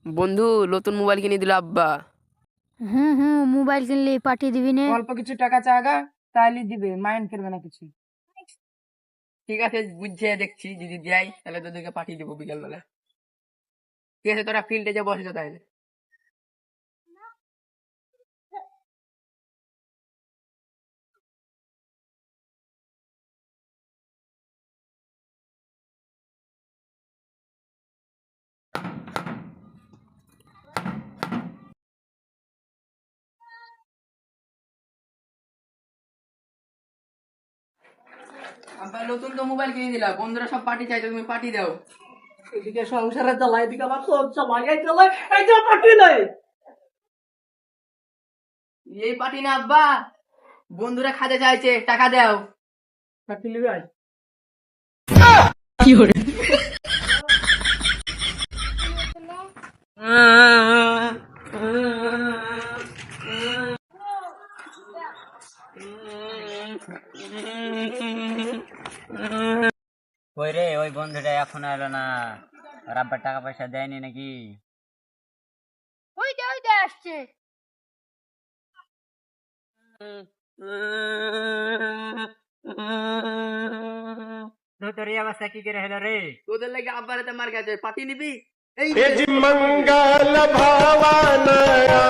বন্ধু নতুন মোবাইল কিনে দিল আব্বা। হুম হুম, মোবাইল কিনলে পাঠিয়ে দিবি নে। অল্প কিছু টাকা চাগা, তাহলে দিবে, মাইন্ড করবে না কিছু। ঠিক আছে, বুঝছে দেখছি, যদি দেয় তাহলে তোদেরকে পাঠিয়ে দেবো বিকাল বেলা। ঠিক আছে, তোরা ফিল্ডে যা বসে তাহলে। আব্বা নতুন তো মোবাইল কিনে দিলা, বন্ধুরা সব পার্টি চাইছো, তুমি পার্টি দাও। এদিকে সংসারে চালাই, এদিকে আবার তোর চালাই, এই চালাই, এই যে পাঠি নাই। এই পার্টি না আব্বা, বন্ধুরা খাতে চাইছে, টাকা দাও। পাঠি লিবে আয়। কই রে, ওই বন্ধুটা এখনো এলো না? আর আব্বার টাকা পয়সা দেয়নি নাকি? ওই দে আসছে। তোর এই অবস্থা কি করে হলো রে? তোদের লাগে আব্বার এতে মার গেছে, পার্টি নিবি? এই मंगल भावानया